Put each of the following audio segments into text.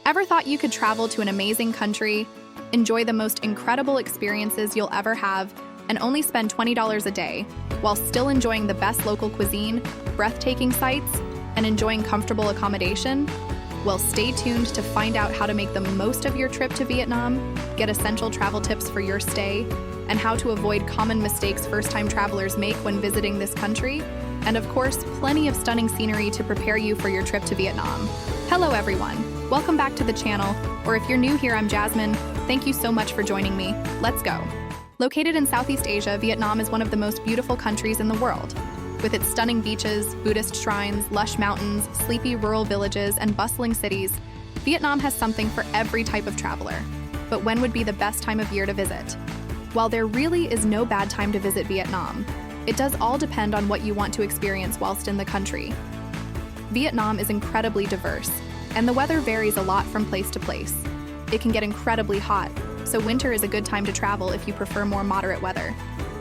Ever thought you could travel to an amazing country, enjoy the most incredible experiences you'll ever have, and only spend $20 a day, while still enjoying the best local cuisine, breathtaking sights, and enjoying comfortable accommodation? Well, stay tuned to find out how to make the most of your trip to Vietnam, get essential travel tips for your stay, and how to avoid common mistakes first-time travelers make when visiting this country, and of course, plenty of stunning scenery to prepare you for your trip to Vietnam. Hello everyone, welcome back to the channel, or if you're new here, I'm Jasmine. Thank you so much for joining me. Let's go. Located in Southeast Asia, Vietnam is one of the most beautiful countries in the world. With its stunning beaches, Buddhist shrines, lush mountains, sleepy rural villages, and bustling cities, Vietnam has something for every type of traveler. But when would be the best time of year to visit? While there really is no bad time to visit Vietnam, it does all depend on what you want to experience whilst in the country. Vietnam is incredibly diverse, and the weather varies a lot from place to place. It can get incredibly hot, so winter is a good time to travel if you prefer more moderate weather.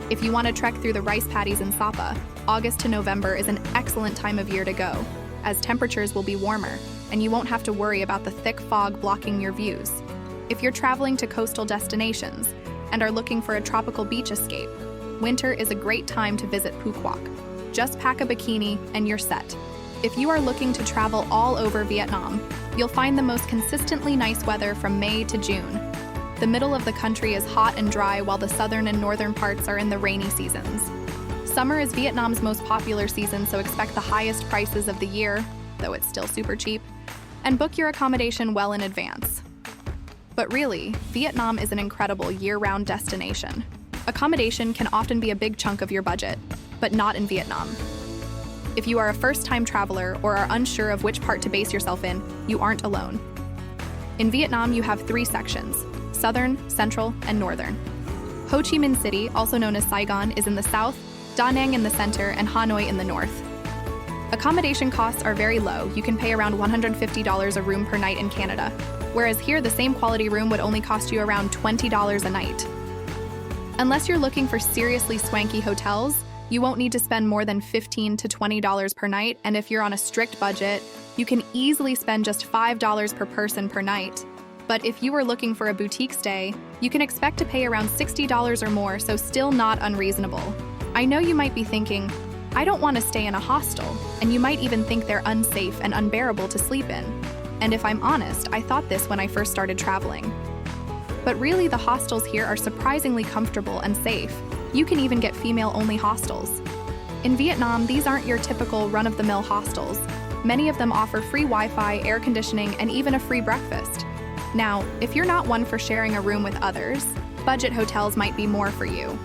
If you want to trek through the rice paddies in Sapa, August to November is an excellent time of year to go, as temperatures will be warmer, and you won't have to worry about the thick fog blocking your views. If you're traveling to coastal destinations and are looking for a tropical beach escape, winter is a great time to visit Phu Quoc. Just pack a bikini and you're set. If you are looking to travel all over Vietnam, you'll find the most consistently nice weather from May to June. The middle of the country is hot and dry, while the southern and northern parts are in the rainy seasons. Summer is Vietnam's most popular season, so expect the highest prices of the year, though it's still super cheap, and book your accommodation well in advance. But really, Vietnam is an incredible year-round destination. Accommodation can often be a big chunk of your budget, but not in Vietnam. If you are a first-time traveler or are unsure of which part to base yourself in, you aren't alone. In Vietnam, you have three sections: Southern, Central, and Northern. Ho Chi Minh City, also known as Saigon, is in the south, Da Nang in the center, and Hanoi in the north. Accommodation costs are very low. You can pay around $150 a room per night in Canada, whereas here the same quality room would only cost you around $20 a night. Unless you're looking for seriously swanky hotels, you won't need to spend more than $15 to $20 per night, and if you're on a strict budget, you can easily spend just $5 per person per night. But if you are looking for a boutique stay, you can expect to pay around $60 or more, so still not unreasonable. I know you might be thinking, I don't want to stay in a hostel, and you might even think they're unsafe and unbearable to sleep in. And if I'm honest, I thought this when I first started traveling. But really, the hostels here are surprisingly comfortable and safe. You can even get female-only hostels. In Vietnam, these aren't your typical run-of-the-mill hostels. Many of them offer free Wi-Fi, air conditioning, and even a free breakfast. Now, if you're not one for sharing a room with others, budget hotels might be more for you.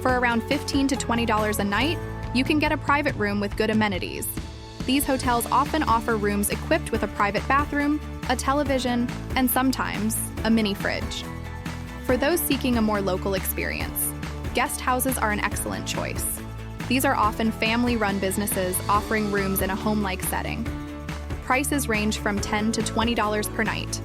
For around $15 to $20 a night, you can get a private room with good amenities. These hotels often offer rooms equipped with a private bathroom, a television, and sometimes a mini fridge. For those seeking a more local experience, guest houses are an excellent choice. These are often family-run businesses offering rooms in a home-like setting. Prices range from $10 to $20 per night.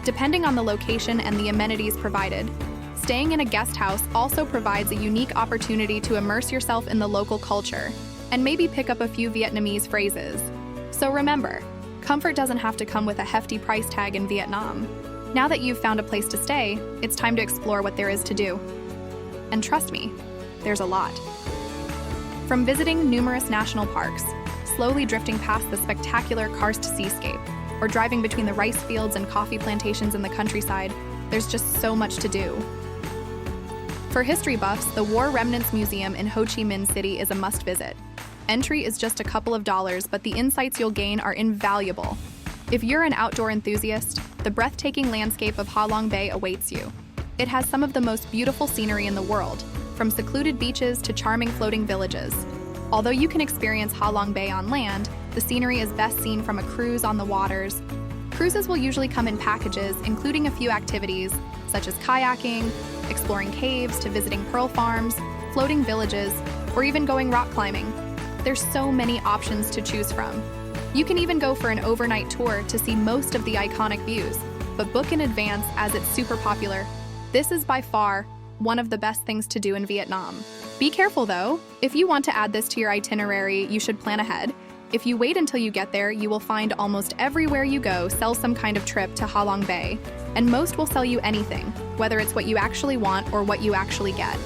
Depending on the location and the amenities provided, staying in a guest house also provides a unique opportunity to immerse yourself in the local culture and maybe pick up a few Vietnamese phrases. So remember, comfort doesn't have to come with a hefty price tag in Vietnam. Now that you've found a place to stay, it's time to explore what there is to do. And trust me, there's a lot. From visiting numerous national parks, slowly drifting past the spectacular karst seascape, or driving between the rice fields and coffee plantations in the countryside, there's just so much to do. For history buffs, the War Remnants Museum in Ho Chi Minh City is a must-visit. Entry is just a couple of dollars, but the insights you'll gain are invaluable. If you're an outdoor enthusiast, the breathtaking landscape of Ha Long Bay awaits you. It has some of the most beautiful scenery in the world, from secluded beaches to charming floating villages. Although you can experience Ha Long Bay on land, the scenery is best seen from a cruise on the waters. Cruises will usually come in packages, including a few activities, such as kayaking, exploring caves to visiting pearl farms, floating villages, or even going rock climbing. There's so many options to choose from. You can even go for an overnight tour to see most of the iconic views, but book in advance as it's super popular. This is by far one of the best things to do in Vietnam. Be careful though. If you want to add this to your itinerary, you should plan ahead. If you wait until you get there, you will find almost everywhere you go sells some kind of trip to Ha Long Bay, and most will sell you anything, whether it's what you actually want or what you actually get.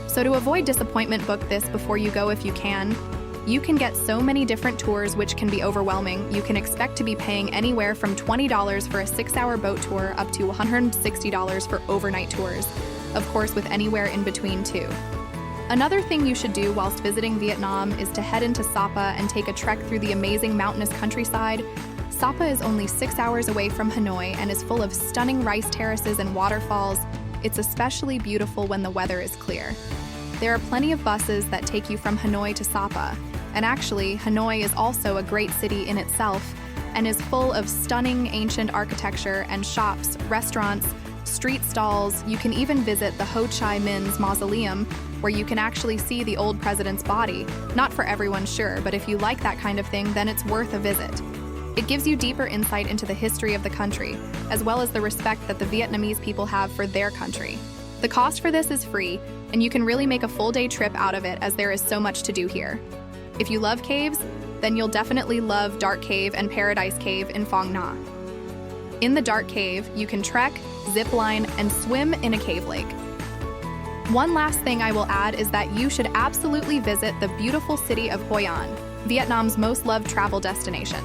So to avoid disappointment, book this before you go if you can. You can get so many different tours which can be overwhelming. You can expect to be paying anywhere from $20 for a 6-hour boat tour up to $160 for overnight tours, of course with anywhere in between too. Another thing you should do whilst visiting Vietnam is to head into Sapa and take a trek through the amazing mountainous countryside. Sapa is only 6 hours away from Hanoi and is full of stunning rice terraces and waterfalls. It's especially beautiful when the weather is clear. There are plenty of buses that take you from Hanoi to Sapa, and actually, Hanoi is also a great city in itself and is full of stunning ancient architecture and shops, restaurants, street stalls. You can even visit the Ho Chi Minh's mausoleum, where you can actually see the old president's body. Not for everyone, sure, but if you like that kind of thing, then it's worth a visit. It gives you deeper insight into the history of the country, as well as the respect that the Vietnamese people have for their country. The cost for this is free, and you can really make a full-day trip out of it as there is so much to do here. If you love caves, then you'll definitely love Dark Cave and Paradise Cave in Phong Nha. In the Dark Cave, you can trek, zip line, and swim in a cave lake. One last thing I will add is that you should absolutely visit the beautiful city of Hoi An, Vietnam's most loved travel destination.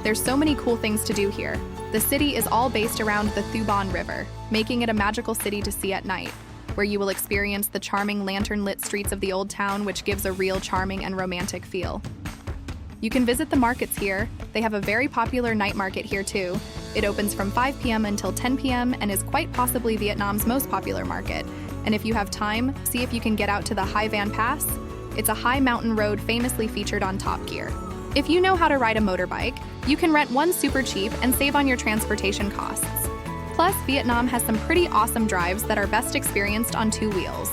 There's so many cool things to do here. The city is all based around the Thu Bon River, making it a magical city to see at night, where you will experience the charming lantern-lit streets of the old town, which gives a real charming and romantic feel. You can visit the markets here. They have a very popular night market here too. It opens from 5 p.m. until 10 p.m. and is quite possibly Vietnam's most popular market. And if you have time, see if you can get out to the Hai Van Pass. It's a high mountain road famously featured on Top Gear. If you know how to ride a motorbike, you can rent one super cheap and save on your transportation costs. Plus, Vietnam has some pretty awesome drives that are best experienced on 2 wheels.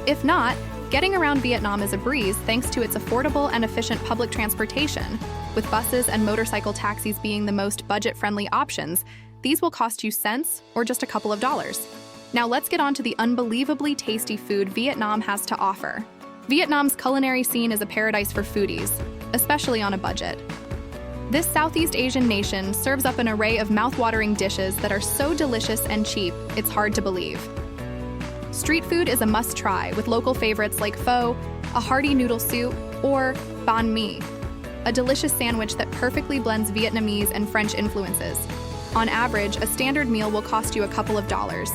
If not, getting around Vietnam is a breeze thanks to its affordable and efficient public transportation. With buses and motorcycle taxis being the most budget-friendly options, these will cost you cents or just a couple of dollars. Now let's get on to the unbelievably tasty food Vietnam has to offer. Vietnam's culinary scene is a paradise for foodies, especially on a budget. This Southeast Asian nation serves up an array of mouth-watering dishes that are so delicious and cheap, it's hard to believe. Street food is a must-try, with local favorites like pho, a hearty noodle soup, or banh mi, a delicious sandwich that perfectly blends Vietnamese and French influences. On average, a standard meal will cost you a couple of dollars.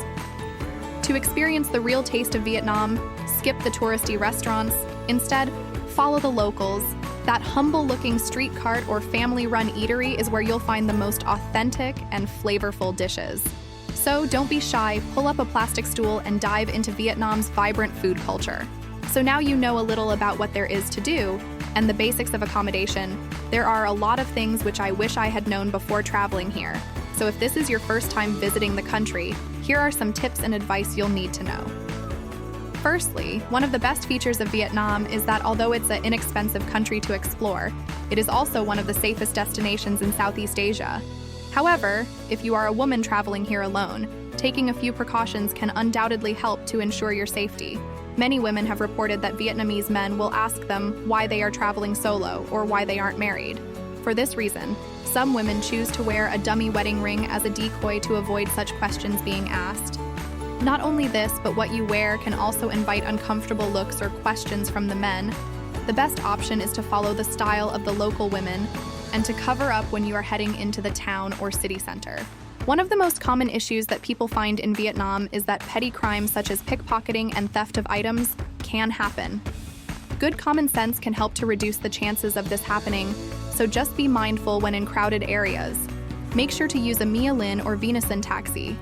To experience the real taste of Vietnam, skip the touristy restaurants. Instead, follow the locals. That humble-looking street cart or family-run eatery is where you'll find the most authentic and flavorful dishes. So don't be shy, pull up a plastic stool and dive into Vietnam's vibrant food culture. So now you know a little about what there is to do and the basics of accommodation. There are a lot of things which I wish I had known before traveling here. So if this is your first time visiting the country, here are some tips and advice you'll need to know. Firstly, one of the best features of Vietnam is that although it's an inexpensive country to explore, it is also one of the safest destinations in Southeast Asia. However, if you are a woman traveling here alone, taking a few precautions can undoubtedly help to ensure your safety. Many women have reported that Vietnamese men will ask them why they are traveling solo or why they aren't married. For this reason, some women choose to wear a dummy wedding ring as a decoy to avoid such questions being asked. Not only this, but what you wear can also invite uncomfortable looks or questions from the men. The best option is to follow the style of the local women and to cover up when you are heading into the town or city center. One of the most common issues that people find in Vietnam is that petty crimes such as pickpocketing and theft of items can happen. Good common sense can help to reduce the chances of this happening, so just be mindful when in crowded areas. Make sure to use a Mia Lin or Venison taxi.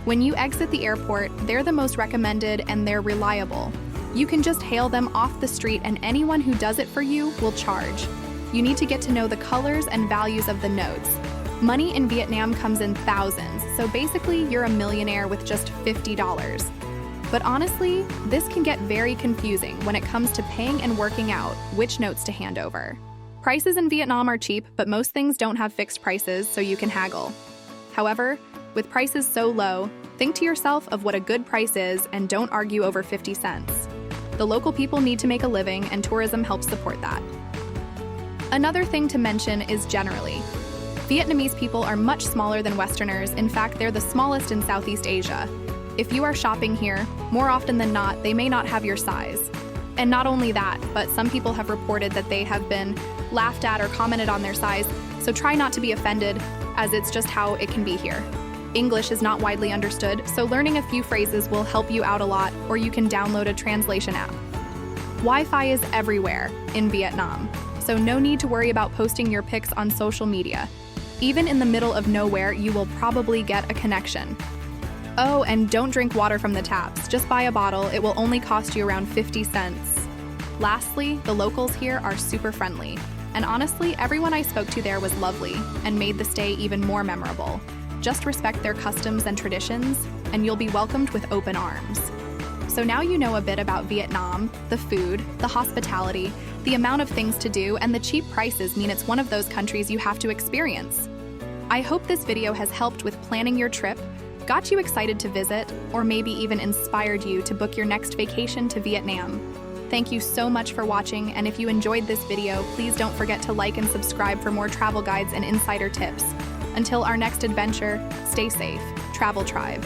When you exit the airport, they're the most recommended and they're reliable. You can just hail them off the street and anyone who does it for you will charge. You need to get to know the colors and values of the notes. Money in Vietnam comes in thousands, so basically you're a millionaire with just $50. But honestly, this can get very confusing when it comes to paying and working out which notes to hand over. Prices in Vietnam are cheap, but most things don't have fixed prices, so you can haggle. However, with prices so low, think to yourself of what a good price is and don't argue over 50 cents. The local people need to make a living and tourism helps support that. Another thing to mention is generally. Vietnamese people are much smaller than Westerners. In fact, they're the smallest in Southeast Asia. If you are shopping here, more often than not, they may not have your size. And not only that, but some people have reported that they have been laughed at or commented on their size, so try not to be offended, as it's just how it can be here. English is not widely understood, so learning a few phrases will help you out a lot, or you can download a translation app. Wi-Fi is everywhere in Vietnam, so no need to worry about posting your pics on social media. Even in the middle of nowhere, you will probably get a connection. Oh, and don't drink water from the taps. Just buy a bottle. It will only cost you around 50 cents. Lastly, the locals here are super friendly. And honestly, everyone I spoke to there was lovely and made the stay even more memorable. Just respect their customs and traditions, and you'll be welcomed with open arms. So now you know a bit about Vietnam, the food, the hospitality, the amount of things to do, and the cheap prices mean it's one of those countries you have to experience. I hope this video has helped with planning your trip, got you excited to visit, or maybe even inspired you to book your next vacation to Vietnam. Thank you so much for watching, and if you enjoyed this video, please don't forget to like and subscribe for more travel guides and insider tips. Until our next adventure, stay safe, Travel Tribe.